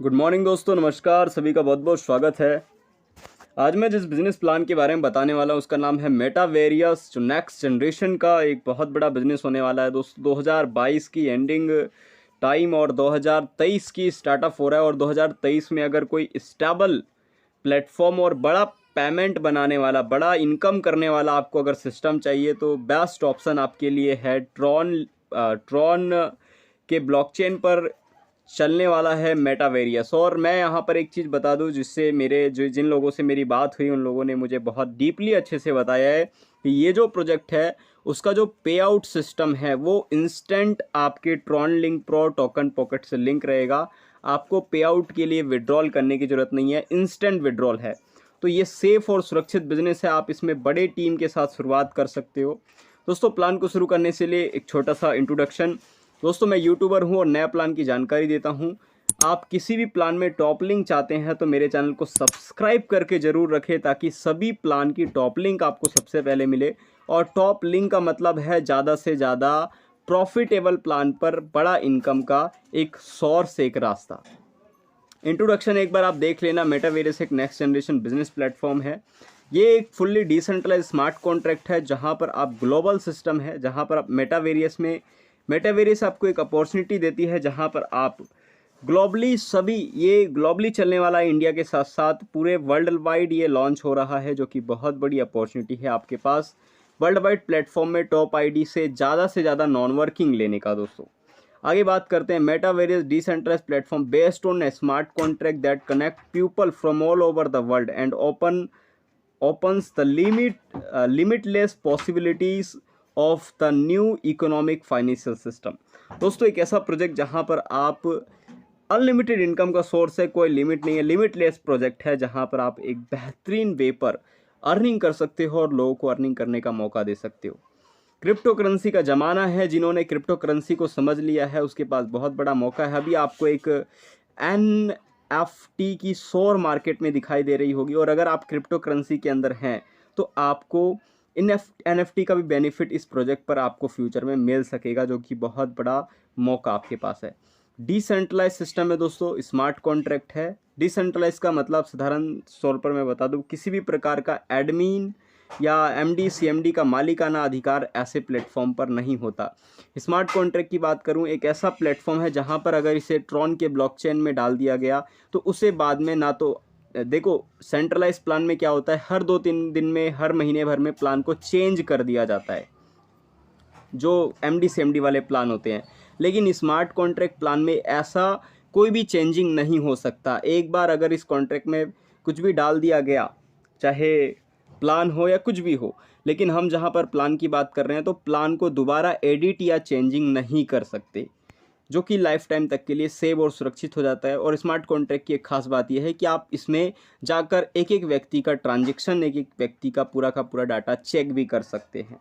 Good morning दोस्तों, नमस्कार। सभी का बहुत बहुत स्वागत है। आज मैं जिस बिज़नेस प्लान के बारे में बताने वाला हूँ उसका नाम है मेटावेरियस, जो नेक्स्ट जनरेशन का एक बहुत बड़ा बिजनेस होने वाला है दोस्तों। 2022 की एंडिंग टाइम और 2023 की स्टार्टअप हो रहा है और 2023 में अगर कोई स्टेबल प्लेटफॉर्म और बड़ा पेमेंट बनाने वाला, बड़ा इनकम करने वाला आपको अगर सिस्टम चाहिए तो बेस्ट ऑप्शन आपके लिए है ट्रॉन के ब्लॉकचेन पर चलने वाला है मेटावेरियस। और मैं यहाँ पर एक चीज़ बता दूँ जिससे मेरे जिन लोगों से मेरी बात हुई उन लोगों ने मुझे बहुत डीपली अच्छे से बताया है कि ये जो प्रोजेक्ट है उसका जो पे आउट सिस्टम है वो इंस्टेंट आपके Tron link pro token pocket से लिंक रहेगा। आपको पे आउट के लिए विड्रॉल करने की ज़रूरत नहीं है, इंस्टेंट विड्रॉल है। तो ये सेफ़ और सुरक्षित बिजनेस है। आप इसमें बड़े टीम के साथ शुरुआत कर सकते हो। दोस्तों, प्लान को शुरू करने से लिए एक छोटा सा इंट्रोडक्शन। दोस्तों, मैं यूट्यूबर हूं और नया प्लान की जानकारी देता हूं। आप किसी भी प्लान में टॉप लिंक चाहते हैं तो मेरे चैनल को सब्सक्राइब करके ज़रूर रखें ताकि सभी प्लान की टॉप लिंक आपको सबसे पहले मिले। और टॉप लिंक का मतलब है ज़्यादा से ज़्यादा प्रॉफिटेबल प्लान पर बड़ा इनकम का एक सोर्स, एक रास्ता। इंट्रोडक्शन एक बार आप देख लेना। मेटावेरियस एक नेक्स्ट जनरेशन बिजनेस प्लेटफॉर्म है। ये एक फुल्ली डिसेंट्रलाइज स्मार्ट कॉन्ट्रैक्ट है जहां पर आप ग्लोबल सिस्टम है, जहां पर आप मेटावेरियस आपको एक अपॉर्चुनिटी देती है जहां पर आप ग्लोबली ये ग्लोबली चलने वाला है। इंडिया के साथ साथ पूरे वर्ल्ड वाइड ये लॉन्च हो रहा है, जो कि बहुत बड़ी अपॉर्चुनिटी है आपके पास वर्ल्ड वाइड प्लेटफॉर्म में टॉप आईडी से ज़्यादा नॉन वर्किंग लेने का। दोस्तों, आगे बात करते हैं। Metaverse decentralize platform based on a smart contract that connect people from all over the world and opens the limitless possibilities of the new economic financial system। दोस्तों, एक ऐसा प्रोजेक्ट जहां पर आप अनलिमिटेड इनकम का सोर्स है, कोई limit नहीं है। लिमिटलेस प्रोजेक्ट है जहां पर आप एक बेहतरीन वे पर अर्निंग कर सकते हो और लोगों को अर्निंग करने का मौका दे सकते हो। क्रिप्टो करेंसी का ज़माना है। जिन्होंने क्रिप्टो करेंसी को समझ लिया है उसके पास बहुत बड़ा मौका है। अभी आपको एक NFT की शोर मार्केट में दिखाई दे रही होगी और अगर आप क्रिप्टो करेंसी के अंदर हैं तो आपको NFT का भी बेनिफिट इस प्रोजेक्ट पर आपको फ्यूचर में मिल सकेगा, जो कि बहुत बड़ा मौका आपके पास है। डिसेंट्रलाइज सिस्टम है दोस्तों, स्मार्ट कॉन्ट्रैक्ट है। डिसेंट्रलाइज का मतलब साधारण तौर पर मैं बता दूं, किसी भी प्रकार का एडमिन या MD CMD का मालिकाना अधिकार ऐसे प्लेटफॉर्म पर नहीं होता। स्मार्ट कॉन्ट्रैक्ट की बात करूं, एक ऐसा प्लेटफॉर्म है जहां पर अगर इसे ट्रॉन के ब्लॉकचेन में डाल दिया गया तो उसे बाद में ना तो देखो, सेंट्रलाइज प्लान में क्या होता है, हर 2-3 दिन में, हर महीने भर में प्लान को चेंज कर दिया जाता है, जो MD CMD वाले प्लान होते हैं। लेकिन स्मार्ट कॉन्ट्रैक्ट प्लान में ऐसा कोई भी चेंजिंग नहीं हो सकता। एक बार अगर इस कॉन्ट्रैक्ट में कुछ भी डाल दिया गया, चाहे प्लान हो या कुछ भी हो, लेकिन हम जहां पर प्लान की बात कर रहे हैं तो प्लान को दोबारा एडिट या चेंजिंग नहीं कर सकते, जो कि लाइफ टाइम तक के लिए सेव और सुरक्षित हो जाता है। और स्मार्ट कॉन्ट्रैक्ट की एक खास बात यह है कि आप इसमें जाकर एक एक व्यक्ति का ट्रांजेक्शन, एक एक व्यक्ति का पूरा डाटा चेक भी कर सकते हैं।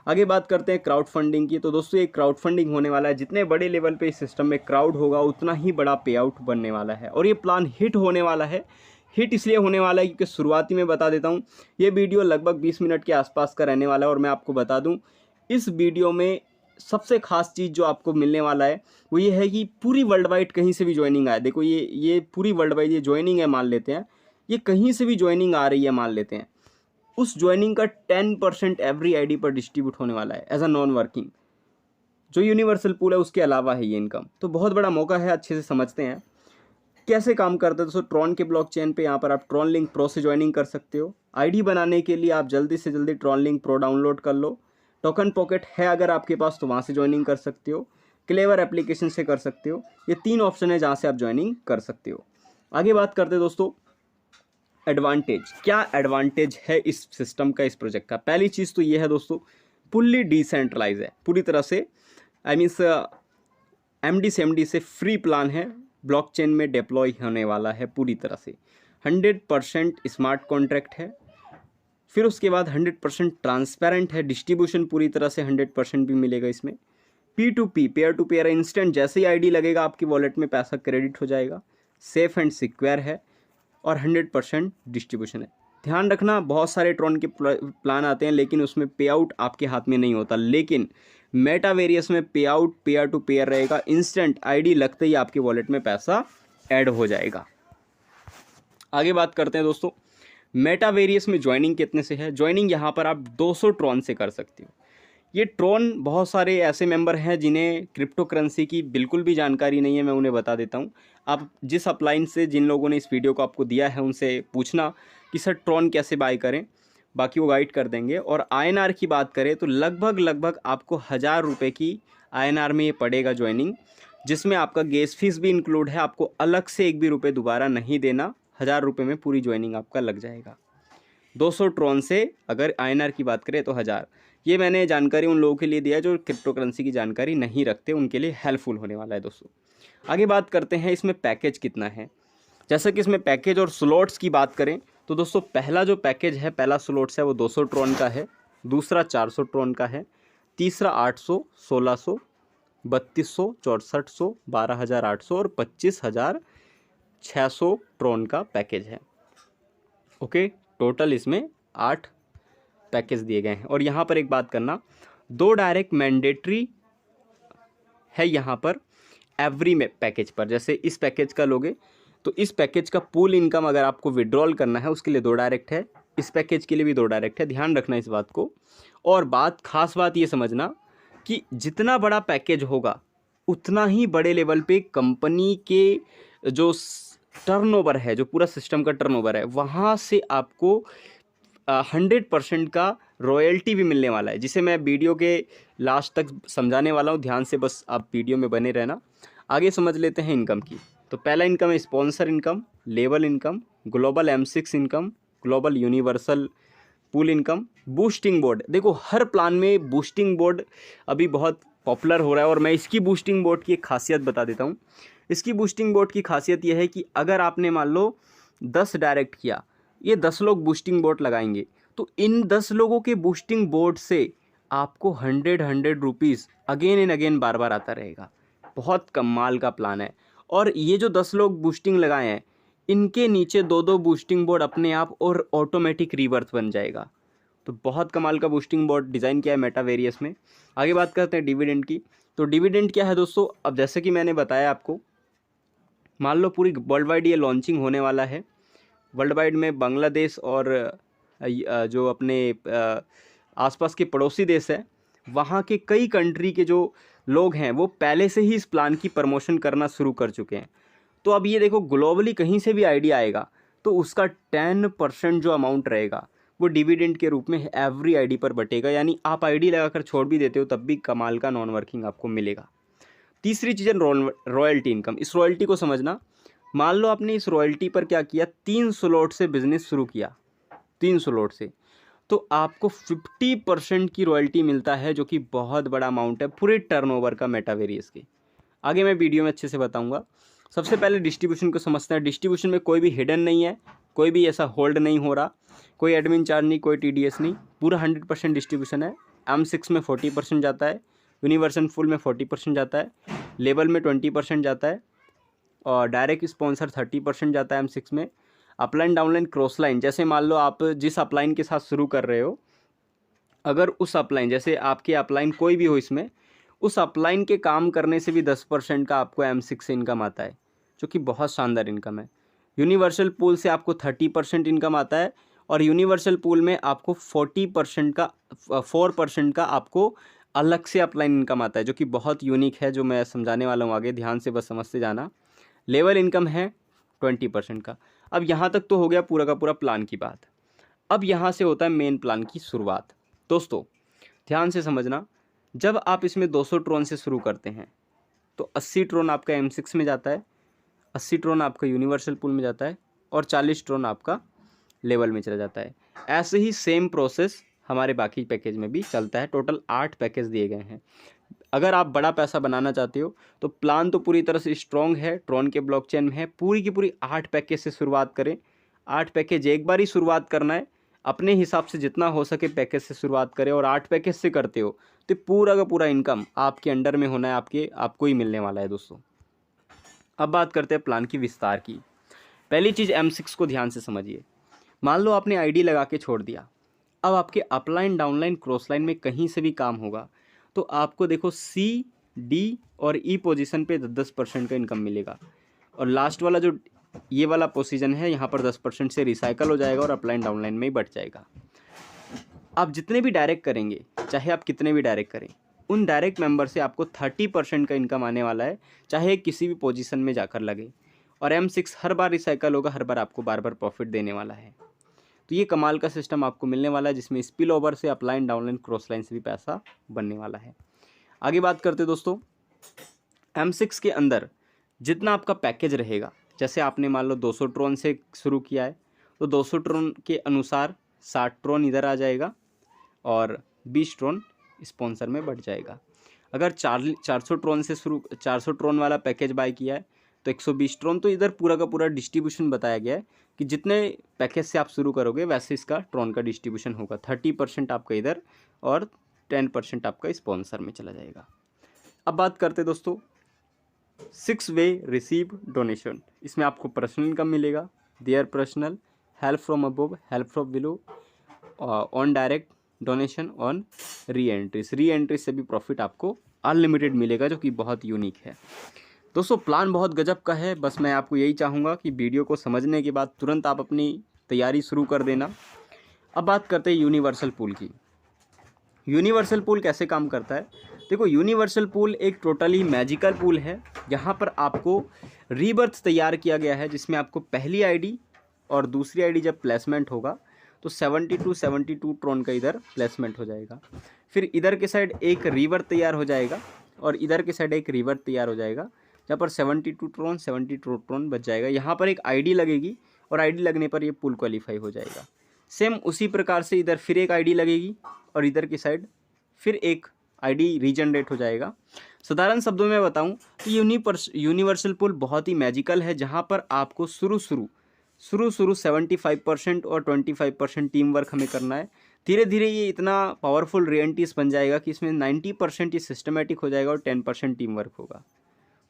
आगे बात करते हैं क्राउड फंडिंग की। तो दोस्तों, ये क्राउड फंडिंग होने वाला है। जितने बड़े लेवल पे इस सिस्टम में क्राउड होगा उतना ही बड़ा पे आउट बनने वाला है और ये प्लान हिट होने वाला है। हिट इसलिए होने वाला है क्योंकि शुरुआती में बता देता हूँ, ये वीडियो लगभग 20 मिनट के आसपास का रहने वाला है। और मैं आपको बता दूँ, इस वीडियो में सबसे खास चीज़ जो आपको मिलने वाला है वो ये है कि पूरी वर्ल्ड वाइड कहीं से भी ज्वाइनिंग आए। देखो, ये पूरी वर्ल्ड वाइड ये ज्वाइनिंग है, मान लेते हैं ये कहीं से भी ज्वाइनिंग आ रही है, मान लेते हैं, उस ज्वाइनिंग का 10% एवरी आईडी पर डिस्ट्रीब्यूट होने वाला है एज अ नॉन वर्किंग। जो यूनिवर्सल पूल है उसके अलावा है ये इनकम। तो बहुत बड़ा मौका है, अच्छे से समझते हैं कैसे काम करता है। दोस्तों, ट्रॉन के ब्लॉकचेन पे यहाँ पर आप ट्रॉन लिंक प्रो से ज्वाइनिंग कर सकते हो। आईडी बनाने के लिए आप जल्दी से जल्दी ट्रॉन लिंक प्रो डाउनलोड कर लो। टोकन पॉकेट है अगर आपके पास तो वहाँ से ज्वाइनिंग कर सकते हो। क्लेवर एप्लीकेशन से कर सकते हो। ये 3 ऑप्शन है जहाँ से आप ज्वाइनिंग कर सकते हो। आगे बात करते हैं दोस्तों, एडवांटेज। क्या एडवांटेज है इस सिस्टम का, इस प्रोजेक्ट का? पहली चीज़ तो ये है दोस्तों, फुल्ली डिसेंट्रलाइज है, पूरी तरह से। आई मीन्स MD CMD से फ्री प्लान है, ब्लॉकचेन में डिप्लॉय होने वाला है पूरी तरह से। 100% स्मार्ट कॉन्ट्रैक्ट है। फिर उसके बाद 100% ट्रांसपेरेंट है। डिस्ट्रीब्यूशन पूरी तरह से 100% भी मिलेगा इसमें। P2P, pair to pair, instant जैसे ही आईडी लगेगा आपकी वॉलेट में पैसा क्रेडिट हो जाएगा। सेफ एंड सिक्योर है और 100% डिस्ट्रीब्यूशन है। ध्यान रखना, बहुत सारे ट्रॉन के प्लान आते हैं लेकिन उसमें पे आउट आपके हाथ में नहीं होता। लेकिन मेटावेरियस में पे आउट पेयर टू पेयर रहेगा। इंस्टेंट आईडी लगते ही आपके वॉलेट में पैसा ऐड हो जाएगा। आगे बात करते हैं दोस्तों, मेटावेरियस में ज्वाइनिंग कितने से है। ज्वाइनिंग यहाँ पर आप 200 ट्रॉन से कर सकते हो। ये ट्रॉन बहुत सारे ऐसे मेंबर हैं जिन्हें क्रिप्टो करेंसी की बिल्कुल भी जानकारी नहीं है, मैं उन्हें बता देता हूँ। आप जिस अपलाइन से जिन लोगों ने इस वीडियो को आपको दिया है उनसे पूछना कि सर ट्रॉन कैसे बाय करें, बाकी वो गाइड कर देंगे। और INR की बात करें तो लगभग आपको 1000 रुपये की INR में ये पड़ेगा ज्वाइनिंग, जिसमें आपका गैस फीस भी इंक्लूड है। आपको अलग से एक भी रुपये दोबारा नहीं देना, 1000 रुपये में पूरी ज्वाइनिंग आपका लग जाएगा। 200 ट्रॉन से अगर INR की बात करें तो 1000। ये मैंने जानकारी उन लोगों के लिए दिया जो क्रिप्टो करेंसी की जानकारी नहीं रखते, उनके लिए हेल्पफुल होने वाला है दोस्तों। आगे बात करते हैं इसमें पैकेज कितना है। जैसा कि इसमें पैकेज और स्लॉट्स की बात करें तो दोस्तों पहला जो पैकेज है, पहला स्लॉट्स है वो 200 ट्रॉन का है, दूसरा 400 ट्रॉन का है, तीसरा 800, 1600, 3200, 6400, 12800 और 25600 ट्रॉन का पैकेज है। ओके, टोटल इसमें 8 पैकेज दिए गए हैं। और यहाँ पर एक बात करना, 2 डायरेक्ट मैंडेटरी है यहाँ पर एवरी में पैकेज पर। जैसे इस पैकेज का लोगे तो इस पैकेज का पूल इनकम अगर आपको विड्रॉल करना है उसके लिए 2 डायरेक्ट है, इस पैकेज के लिए भी 2 डायरेक्ट है, ध्यान रखना इस बात को। और खास बात ये समझना कि जितना बड़ा पैकेज होगा उतना ही बड़े लेवल पे कंपनी के जो टर्नओवर है, जो पूरा सिस्टम का टर्नओवर है, वहाँ से आपको 100% का रॉयल्टी भी मिलने वाला है, जिसे मैं वीडियो के लास्ट तक समझाने वाला हूँ। ध्यान से बस आप वीडियो में बने रहना। आगे समझ लेते हैं इनकम की। तो पहला इनकम है sponsor income, level income, global M6 income, global universal pool income, boosting board. देखो हर प्लान में बूस्टिंग बोर्ड अभी बहुत पॉपुलर हो रहा है और मैं इसकी बूस्टिंग बोर्ड की एक खासियत बता देता हूँ। इसकी बूस्टिंग बोर्ड की खासियत यह है कि अगर आपने मान लो 10 डायरेक्ट किया, ये 10 लोग बूस्टिंग बोर्ड लगाएंगे, तो इन 10 लोगों के बूस्टिंग बोर्ड से आपको 100 रुपीज़ अगेन एंड अगेन बार बार आता रहेगा। बहुत कमाल का प्लान है। और ये जो 10 लोग बूस्टिंग लगाए हैं, इनके नीचे 2-2 बूस्टिंग बोर्ड अपने आप और ऑटोमेटिक रीबर्थ बन जाएगा। तो बहुत कमाल का बूस्टिंग बोर्ड डिज़ाइन किया है मेटावेरियस में। आगे बात करते हैं डिविडेंड की। तो डिविडेंड क्या है दोस्तों, अब जैसे कि मैंने बताया आपको, मान लो पूरी वर्ल्ड वाइड ये लॉन्चिंग होने वाला है। वर्ल्ड वाइड में बांग्लादेश और जो अपने आसपास के पड़ोसी देश है, वहाँ के कई कंट्री के जो लोग हैं वो पहले से ही इस प्लान की प्रमोशन करना शुरू कर चुके हैं। तो अब ये देखो, ग्लोबली कहीं से भी आइडिया आएगा तो उसका 10% जो अमाउंट रहेगा वो डिविडेंड के रूप में एवरी आईडी पर बटेगा। यानी आप आईडी लगाकर छोड़ भी देते हो तब भी कमाल का नॉन वर्किंग आपको मिलेगा। तीसरी चीज़ है रॉयल्टी इनकम। इस रॉयल्टी को समझना, मान लो आपने इस रॉयल्टी पर क्या किया, 3 स्लॉट से बिजनेस शुरू किया, 3 स्लॉट से, तो आपको 50% की रॉयल्टी मिलता है, जो कि बहुत बड़ा अमाउंट है पूरे टर्नओवर का मेटावेरियस के। आगे मैं वीडियो में अच्छे से बताऊंगा। सबसे पहले डिस्ट्रीब्यूशन को समझते हैं। डिस्ट्रीब्यूशन में कोई भी हिडन नहीं है, कोई भी ऐसा होल्ड नहीं हो रहा, कोई एडमिन चार्ज नहीं, कोई TDS नहीं, पूरा 100% डिस्ट्रीब्यूशन है। M6 में 40% जाता है, यूनिवर्सल फुल में 40% जाता है, लेवल में 20% जाता है और डायरेक्ट स्पॉन्सर 30% जाता है M6 में। अपलाइन डाउनलाइन क्रॉस लाइन, जैसे मान लो आप जिस अपलाइन के साथ शुरू कर रहे हो, अगर उस अपलाइन, जैसे आपके अपलाइन कोई भी हो इसमें, उस अपलाइन के काम करने से भी 10% का आपको M6 से इनकम आता है, जो कि बहुत शानदार इनकम है। यूनिवर्सल पूल से आपको 30% इनकम आता है और यूनिवर्सल पूल में आपको 4% का आपको अलग से अपलाइन इनकम आता है, जो कि बहुत यूनिक है, जो मैं समझाने वाला हूँ आगे, ध्यान से बस समझते जाना। लेवल इनकम है 20% का। अब यहाँ तक तो हो गया पूरा का पूरा प्लान की बात। अब यहाँ से होता है मेन प्लान की शुरुआत। दोस्तों ध्यान से समझना, जब आप इसमें 200 ट्रॉन से शुरू करते हैं तो 80 ट्रॉन आपका M6 में जाता है, 80 ट्रॉन आपका यूनिवर्सल पूल में जाता है और 40 ट्रॉन आपका लेवल में चला जाता है। ऐसे ही सेम प्रोसेस हमारे बाकी पैकेज में भी चलता है। टोटल 8 पैकेज दिए गए हैं। अगर आप बड़ा पैसा बनाना चाहते हो तो प्लान तो पूरी तरह से स्ट्रॉन्ग है, ट्रॉन के ब्लॉकचेन में है। पूरी की पूरी 8 पैकेज से शुरुआत करें। 8 पैकेज एक बार ही शुरुआत करना है, अपने हिसाब से जितना हो सके पैकेज से शुरुआत करें। और 8 पैकेज से करते हो तो पूरा का पूरा इनकम आपके अंडर में होना है, आपको ही मिलने वाला है दोस्तों। अब बात करते हैं प्लान की विस्तार की। पहली चीज़ M6 को ध्यान से समझिए। मान लो आपने आईडी लगा के छोड़ दिया, अब आपके अपलाइन डाउनलाइन क्रॉस लाइन में कहीं से भी काम होगा तो आपको देखो C, D और E पोजीशन पे 10% का इनकम मिलेगा। और लास्ट वाला जो ये वाला पोजीशन है यहाँ पर 10% से रिसाइकल हो जाएगा और अपलाइन डाउनलाइन में ही बढ़ जाएगा। आप जितने भी डायरेक्ट करेंगे, चाहे आप कितने भी डायरेक्ट करें, उन डायरेक्ट मेंबर से आपको 30% का इनकम आने वाला है, चाहे किसी भी पोजीशन में जाकर लगे। और M6 हर बार रिसाइकल होगा, हर बार आपको बार बार प्रॉफिट देने वाला है। तो ये कमाल का सिस्टम आपको मिलने वाला है, जिसमें स्पिल ओवर से अपलाइन डाउनलाइन क्रॉस लाइन से भी पैसा बनने वाला है। आगे बात करते दोस्तों, M6 के अंदर जितना आपका पैकेज रहेगा, जैसे आपने मान लो 200 ट्रोन से शुरू किया है, तो 200 ट्रोन के अनुसार 60 ट्रोन इधर आ जाएगा और 20 ट्रोन स्पॉन्सर में बढ़ जाएगा। अगर 400 ट्रोन से 400 ट्रोन वाला पैकेज बाय किया है तो 120 ट्रोन। तो इधर पूरा का पूरा डिस्ट्रीब्यूशन बताया गया है कि जितने पैकेज से आप शुरू करोगे वैसे इसका ट्रोन का डिस्ट्रीब्यूशन होगा। 30% आपका इधर और 10% आपका स्पॉन्सर में चला जाएगा। अब बात करते दोस्तों 6 वे रिसीव डोनेशन। इसमें आपको पर्सनल इनकम मिलेगा, their personal, help from above, help from below, on direct donation, on री एंट्रीज से भी प्रॉफिट आपको अनलिमिटेड मिलेगा, जो कि बहुत यूनिक है। दोस्तों प्लान बहुत गजब का है। बस मैं आपको यही चाहूँगा कि वीडियो को समझने के बाद तुरंत आप अपनी तैयारी शुरू कर देना। अब बात करते हैं यूनिवर्सल पूल की। यूनिवर्सल पूल कैसे काम करता है? देखो, यूनिवर्सल पूल एक टोटली मैजिकल पूल है। यहाँ पर आपको रीबर्थ तैयार किया गया है, जिसमें आपको पहली आईडी और दूसरी आईडी जब प्लेसमेंट होगा तो 72 ट्रोन का इधर प्लेसमेंट हो जाएगा। फिर इधर के साइड एक रीबर्थ तैयार हो जाएगा और इधर के साइड एक रीबर्थ तैयार हो जाएगा, जहाँ पर 72 ट्रोन बच जाएगा। यहाँ पर एक आईडी लगेगी और आईडी लगने पर ये पूल क्वालिफाई हो जाएगा। सेम उसी प्रकार से इधर फिर एक आईडी लगेगी और इधर की साइड फिर एक आईडी रीजनरेट हो जाएगा। साधारण शब्दों में बताऊं तो यूनिवर्सल पूल बहुत ही मैजिकल है, जहां पर आपको शुरू 75% और 25% टीम वर्क हमें करना है। धीरे धीरे ये इतना पावरफुल रियलिटीज बन जाएगा कि इसमें 90% ये सिस्टमेटिक हो जाएगा और 10% टीम वर्क होगा।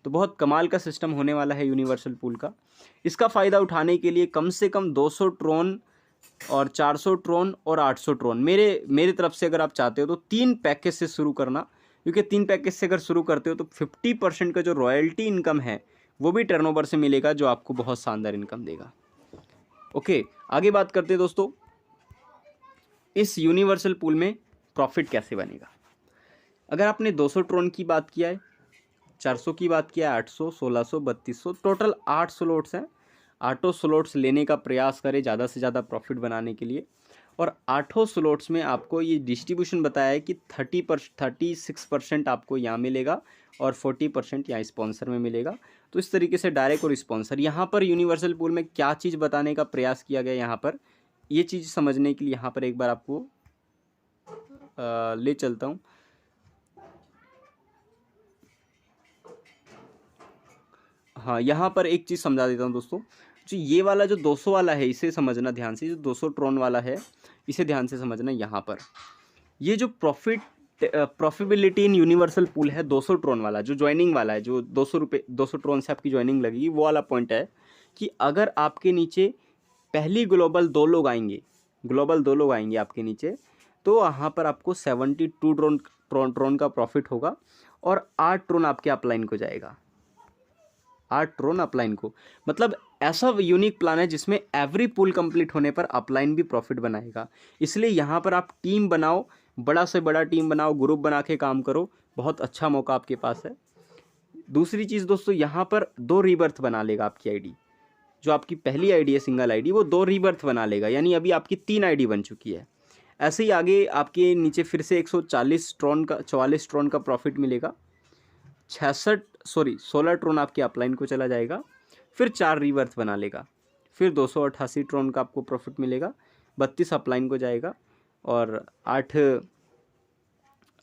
तो बहुत कमाल का सिस्टम होने वाला है यूनिवर्सल पूल का। इसका फ़ायदा उठाने के लिए कम से कम 200 ट्रोन और 400 ट्रोन और 800 ट्रोन मेरे तरफ से अगर आप चाहते हो तो 3 पैकेज से शुरू करना, क्योंकि 3 पैकेज से अगर शुरू करते हो तो 50% का जो रॉयल्टी इनकम है वो भी टर्नओवर से मिलेगा, जो आपको बहुत शानदार इनकम देगा। ओके, आगे बात करते हैं दोस्तों इस यूनिवर्सल पूल में प्रॉफिट कैसे बनेगा। अगर आपने 200 ट्रोन की बात किया है, 400 की बात किया है, 800, 1600, 3200, टोटल 8 स्लॉट्स हैं। 8 स्लॉट्स लेने का प्रयास करें ज़्यादा से ज़्यादा प्रॉफिट बनाने के लिए। और 8 स्लॉट्स में आपको ये डिस्ट्रीब्यूशन बताया है कि 36% आपको यहाँ मिलेगा और 40% यहाँ स्पॉन्सर में मिलेगा। तो इस तरीके से डायरेक्ट और स्पॉन्सर। यहाँ पर यूनिवर्सल पूल में क्या चीज़ बताने का प्रयास किया गया, यहाँ पर ये चीज़ समझने के लिए यहाँ पर एक बार आपको ले चलता हूँ। हाँ, यहाँ पर एक चीज़ समझा देता हूँ दोस्तों। जो ये वाला जो 200 वाला है इसे समझना ध्यान से, जो 200 ट्रोन वाला है इसे ध्यान से समझना। यहाँ पर ये जो प्रॉफिटेबिलिटी इन यूनिवर्सल पूल है 200 ट्रोन वाला, जो ज्वाइनिंग वाला है, जो 200 ट्रोन से आपकी ज्वाइनिंग लगेगी, वो वाला पॉइंट है कि अगर आपके नीचे पहली ग्लोबल 2 लोग आएंगे आपके नीचे, तो यहाँ पर आपको 72 ट्रोन का प्रॉफिट होगा और 8 ट्रोन आपके अपलाइन को जाएगा। 8 ट्रोन अपलाइन को, मतलब ऐसा यूनिक प्लान है जिसमें एवरी पूल कंप्लीट होने पर अपलाइन भी प्रॉफिट बनाएगा। इसलिए यहाँ पर आप टीम बनाओ, बड़ा से बड़ा टीम बनाओ, ग्रुप बना के काम करो, बहुत अच्छा मौका आपके पास है। दूसरी चीज़ दोस्तों, यहाँ पर 2 रीबर्थ बना लेगा आपकी आईडी। जो आपकी पहली आईडी है सिंगल आईडी, वो 2 रीबर्थ बना लेगा, यानी अभी आपकी 3 आईडी बन चुकी है। ऐसे ही आगे आपके नीचे फिर से 44 ट्रोन का प्रॉफिट मिलेगा। 16 ट्रोन आपके अपलाइन को चला जाएगा, फिर 4 रीबर्थ बना लेगा, फिर 288 ट्रोन का आपको प्रॉफिट मिलेगा, 32 अपलाइन को जाएगा और 8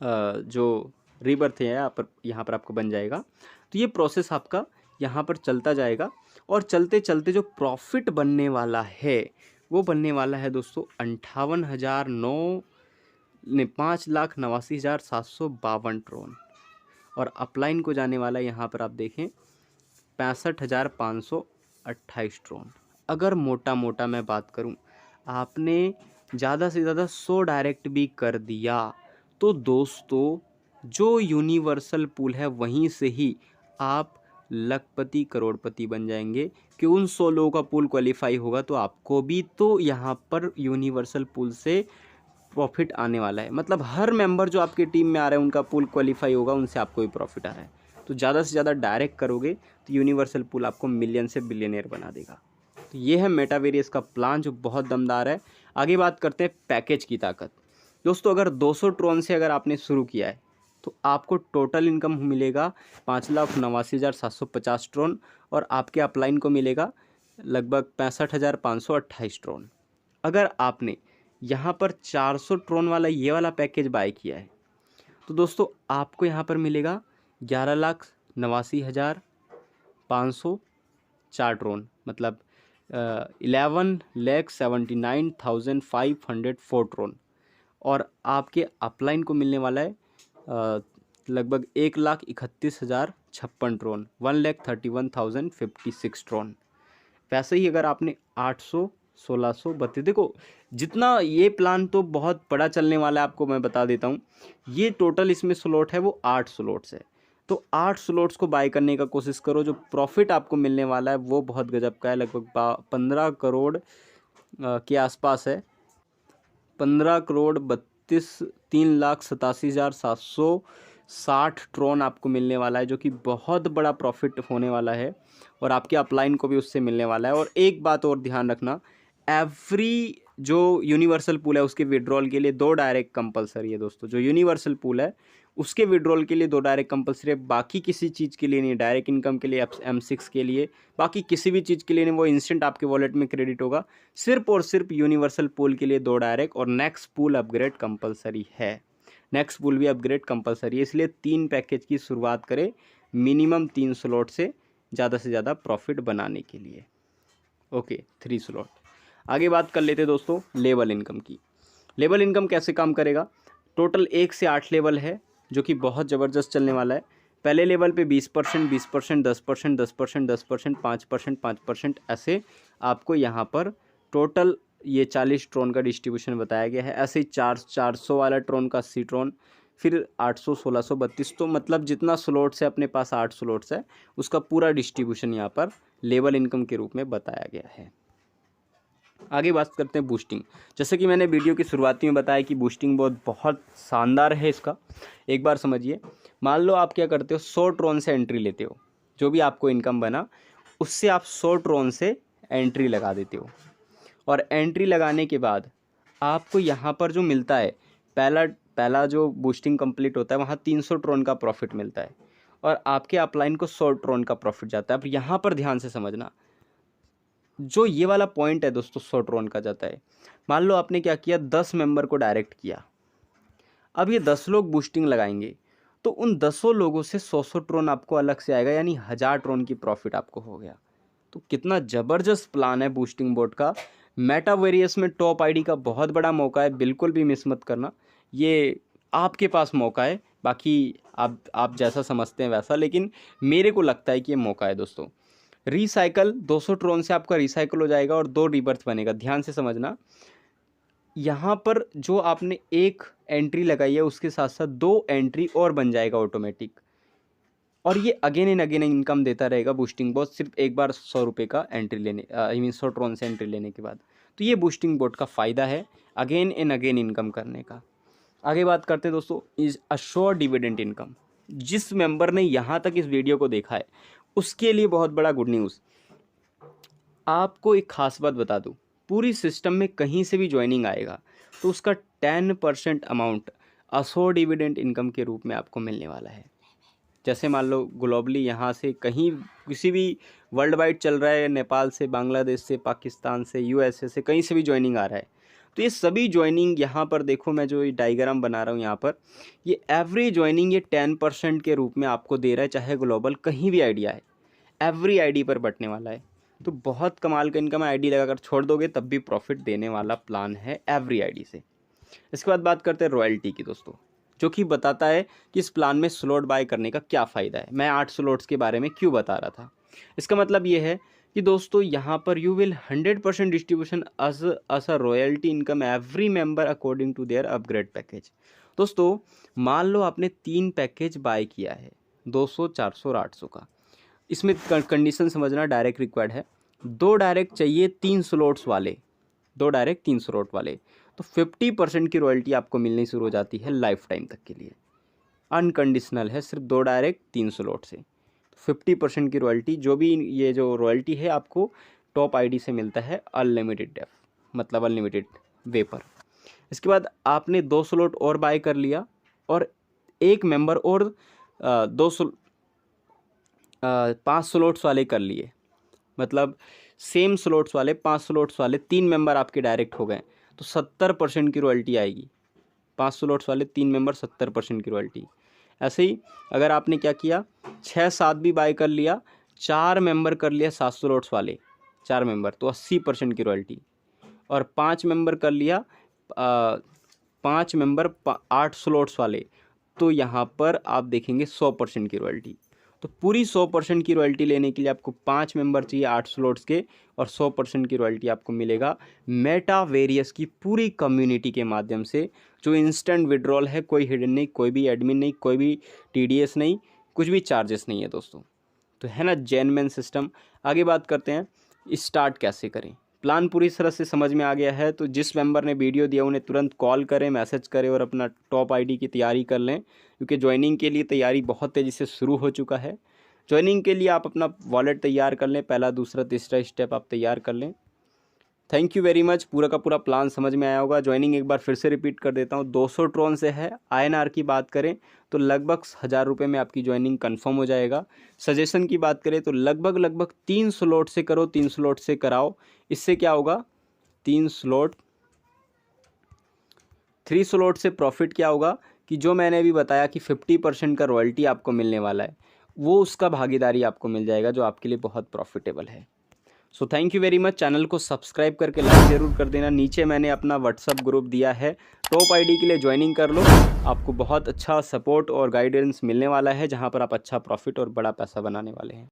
जो रीबर्थ है यहाँ पर आपको बन जाएगा। तो ये प्रोसेस आपका यहाँ पर चलता जाएगा और चलते चलते जो प्रॉफिट बनने वाला है वो बनने वाला है दोस्तों 5,89,752 ट्रोन, और अपलाइन को जाने वाला यहाँ पर आप देखें 65,528 ट्रोन। अगर मोटा मैं बात करूँ, आपने ज़्यादा से ज़्यादा 100 डायरेक्ट भी कर दिया तो दोस्तों जो यूनिवर्सल पूल है वहीं से ही आप लखपति करोड़पति बन जाएंगे कि उन 100 लोगों का पूल क्वालिफाई होगा, तो आपको भी तो यहाँ पर यूनिवर्सल पूल से प्रॉफिट आने वाला है। मतलब हर मेंबर जो आपकी टीम में आ रहे हैं उनका पूल क्वालिफाई होगा, उनसे आपको भी प्रॉफिट आ रहा है। तो ज़्यादा से ज़्यादा डायरेक्ट करोगे तो यूनिवर्सल पूल आपको मिलियन से बिलियनियर बना देगा। तो ये है मेटावेरियस का प्लान जो बहुत दमदार है। आगे बात करते हैं पैकेज की ताकत। दोस्तों अगर 200 ट्रोन से अगर आपने शुरू किया है तो आपको टोटल इनकम मिलेगा 5,89,750 ट्रोन, और आपके अपलाइन को मिलेगा लगभग 65,528 ट्रोन। अगर आपने यहाँ पर 400 ट्रोन वाला ये वाला पैकेज बाय किया है तो दोस्तों आपको यहाँ पर मिलेगा 11,89,504 ट्रोन, मतलब 11,79,504 ट्रोन। और आपके अपलाइन को मिलने वाला है लगभग 1,31,056 ट्रोन, 1,31,056 ट्रोन। वैसे ही अगर आपने 800, 1632, देखो जितना ये प्लान तो बहुत बड़ा चलने वाला है, आपको मैं बता देता हूँ। ये टोटल इसमें स्लॉट है वो 8 स्लॉट्स है, तो 8 स्लॉट्स को बाय करने का कोशिश करो। जो प्रॉफिट आपको मिलने वाला है वो बहुत गजब का है, लगभग 15 करोड़ के आसपास है। 15,32,3,87,760 ट्रोन आपको मिलने वाला है, जो कि बहुत बड़ा प्रॉफिट होने वाला है, और आपके अपलाइन को भी उससे मिलने वाला है। और एक बात और ध्यान रखना, एवरी जो यूनिवर्सल पूल है उसके विड्रॉल के लिए 2 डायरेक्ट कंपलसरी है दोस्तों। जो यूनिवर्सल पूल है उसके विड्रॉल के लिए 2 डायरेक्ट कंपलसरी है, बाकी किसी चीज़ के लिए नहीं। डायरेक्ट इनकम के लिए, M6 के लिए, बाकी किसी भी चीज़ के लिए नहीं, वो इंस्टेंट आपके वॉलेट में क्रेडिट होगा। सिर्फ और सिर्फ यूनिवर्सल पूल के लिए 2 डायरेक्ट, और नेक्स्ट पूल अपग्रेड कंपलसरी है। नेक्स्ट पूल भी अपग्रेड कंपलसरी है, इसलिए 3 पैकेज की शुरुआत करें मिनिमम 3 स्लॉट से ज़्यादा प्रॉफिट बनाने के लिए। Okay, 3 slot. आगे बात कर लेते हैं दोस्तों लेवल इनकम की। लेवल इनकम कैसे काम करेगा? टोटल 1 से 8 लेवल है जो कि बहुत ज़बरदस्त चलने वाला है। पहले लेवल पे 20%, 20%, 10%, 10%, 10%, 5%, 5%, ऐसे आपको यहाँ पर टोटल ये 40 ट्रोन का डिस्ट्रीब्यूशन बताया गया है। ऐसे ही 400 वाला ट्रोन का 80 ट्रोन, फिर 800, 1632, तो मतलब जितना स्लॉट्स है अपने पास 8 स्लॉट्स है, उसका पूरा डिस्ट्रीब्यूशन यहाँ पर लेवल इनकम के रूप में बताया गया है। आगे बात करते हैं बूस्टिंग। जैसे कि मैंने वीडियो की शुरुआती में बताया कि बूस्टिंग बहुत शानदार है इसका। एक बार समझिए, मान लो आप क्या करते हो, 100 ट्रोन से एंट्री लेते हो, जो भी आपको इनकम बना उससे आप 100 ट्रोन से एंट्री लगा देते हो, और एंट्री लगाने के बाद आपको यहाँ पर जो मिलता है, पहला जो बूस्टिंग कंप्लीट होता है वहाँ 300 ट्रोन का प्रॉफिट मिलता है, और आपके अपलाइन को 100 ट्रोन का प्रॉफिट जाता है। अब यहाँ पर ध्यान से समझना, जो ये वाला पॉइंट है दोस्तों 100 ट्रोन का जाता है। मान लो आपने क्या किया, 10 मेंबर को डायरेक्ट किया, अब ये 10 लोग बूस्टिंग लगाएंगे, तो उन 10 लोगों से 100 ट्रोन आपको अलग से आएगा, यानी 1000 ट्रोन की प्रॉफिट आपको हो गया। तो कितना ज़बरदस्त प्लान है बूस्टिंग बोट का। मेटावेरियस में टॉप आईडी का बहुत बड़ा मौका है, बिल्कुल भी मिस मत करना। ये आपके पास मौका है, बाकी आप जैसा समझते हैं वैसा, लेकिन मेरे को लगता है कि ये मौका है दोस्तों। रिसाइकल 200 ट्रोन से आपका रिसाइकल हो जाएगा और 2 रीबर्थ बनेगा। ध्यान से समझना, यहाँ पर जो आपने एक एंट्री लगाई है उसके साथ साथ 2 एंट्री और बन जाएगा ऑटोमेटिक, और ये अगेन एंड अगेन इनकम देता रहेगा बूस्टिंग बोट, सिर्फ एक बार 100 रुपये का एंट्री लेने, आई मीन 100 ट्रोन से एंट्री लेने के बाद। तो ये बूस्टिंग बोट का फ़ायदा है अगेन एंड अगेन इनकम करने का। आगे बात करते हैं दोस्तों इज अश्योर डिविडेंड इनकम। जिस मेंबर ने यहाँ तक इस वीडियो को देखा है उसके लिए बहुत बड़ा गुड न्यूज़। आपको एक खास बात बता दूं, पूरी सिस्टम में कहीं से भी ज्वाइनिंग आएगा तो उसका 10% अमाउंट अश्योर डिविडेंड इनकम के रूप में आपको मिलने वाला है। जैसे मान लो ग्लोबली यहाँ से कहीं किसी भी वर्ल्ड वाइड चल रहा है, नेपाल से, बांग्लादेश से, पाकिस्तान से, USA से, कहीं से भी ज्वाइनिंग आ रहा है, तो ये सभी ज्वाइनिंग यहाँ पर देखो, मैं जो ये डायग्राम बना रहा हूँ यहाँ पर, ये एवरी ज्वाइनिंग ये 10% के रूप में आपको दे रहा है, चाहे ग्लोबल कहीं भी आइडिया है, एवरी आईडी पर बटने वाला है। तो बहुत कमाल का इनकम है, आईडी लगाकर छोड़ दोगे तब भी प्रॉफिट देने वाला प्लान है एवरी आईडी से। इसके बाद बात करते हैं रॉयल्टी की दोस्तों, जो कि बताता है कि इस प्लान में स्लॉट बाय करने का क्या फ़ायदा है। मैं 8 स्लॉट्स के बारे में क्यों बता रहा था, इसका मतलब ये है कि दोस्तों यहाँ पर you will 100% distribution as a royalty income every member according to their upgrade package. दोस्तों मान लो आपने 3 पैकेज बाय किया है, 200, 400 और 800 का, इसमें कंडीशन समझना डायरेक्ट रिक्वायर्ड है। 2 डायरेक्ट चाहिए 3 स्लॉट्स वाले, 2 डायरेक्ट 3 स्लॉट वाले, तो 50% की रॉयल्टी आपको मिलनी शुरू हो जाती है लाइफ टाइम तक के लिए। अनकंडीशनल है, सिर्फ 2 डायरेक्ट 3 स्लॉट से 50% की रॉयल्टी। जो भी ये जो रॉयल्टी है आपको टॉप आईडी से मिलता है अनलिमिटेड डेफ, मतलब अनलिमिटेड वे पर। इसके बाद आपने 2 स्लॉट और बाय कर लिया और एक मेंबर और 5 स्लॉट्स वाले कर लिए, मतलब सेम स्लॉट्स वाले 5 स्लॉट्स वाले 3 मेंबर आपके डायरेक्ट हो गए, तो 70% की रॉयल्टी आएगी। 5 स्लॉट्स वाले 3 मेंबर 70% की रॉयल्टी। ऐसे ही अगर आपने क्या किया 6-7 भी बाय कर लिया, 4 मेंबर कर लिया 7 स्लॉट्स वाले 4 मेंबर, तो 80% की रॉयल्टी। और 5 मेंबर कर लिया 5 मेंबर 8 स्लॉट्स वाले, तो यहाँ पर आप देखेंगे 100% की रॉयल्टी। तो पूरी 100% की रॉयल्टी लेने के लिए आपको 5 मेंबर चाहिए 8 स्लॉट्स के, और 100% की रॉयल्टी आपको मिलेगा मेटावेरियस की पूरी कम्युनिटी के माध्यम से, जो इंस्टेंट विड्रॉल है, कोई हिडन नहीं, कोई भी एडमिन नहीं, कोई भी TDS नहीं, कुछ भी चार्जेस नहीं है दोस्तों। तो है ना जेन्युइन सिस्टम। आगे बात करते हैं स्टार्ट कैसे करें। प्लान पूरी तरह से समझ में आ गया है, तो जिस मेंबर ने वीडियो दिया उन्हें तुरंत कॉल करें, मैसेज करें और अपना टॉप आईडी की तैयारी कर लें, क्योंकि ज्वाइनिंग के लिए तैयारी बहुत तेज़ी से शुरू हो चुका है। ज्वाइनिंग के लिए आप अपना वॉलेट तैयार कर लें, पहला दूसरा तीसरा स्टेप आप तैयार कर लें। Thank you very much. पूरा का पूरा प्लान समझ में आया होगा। ज्वाइनिंग एक बार फिर से रिपीट कर देता हूँ, 200 ट्रॉन से है। INR की बात करें तो लगभग 1000 रुपये में आपकी ज्वाइनिंग कंफर्म हो जाएगा। सजेशन की बात करें तो लगभग 3 स्लॉट से करो, 3 स्लॉट से कराओ। इससे क्या होगा, 3 स्लॉट से प्रॉफिट क्या होगा कि जो मैंने अभी बताया कि 50% का रॉयल्टी आपको मिलने वाला है, वो उसका भागीदारी आपको मिल जाएगा, जो आपके लिए बहुत प्रॉफिटेबल है। So thank you very much. Channel को सब्सक्राइब करके लाइक ज़रूर कर देना। नीचे मैंने अपना व्हाट्सअप ग्रुप दिया है, टॉप आईडी के लिए ज्वाइनिंग कर लो। आपको बहुत अच्छा सपोर्ट और गाइडेंस मिलने वाला है, जहां पर आप अच्छा प्रॉफिट और बड़ा पैसा बनाने वाले हैं।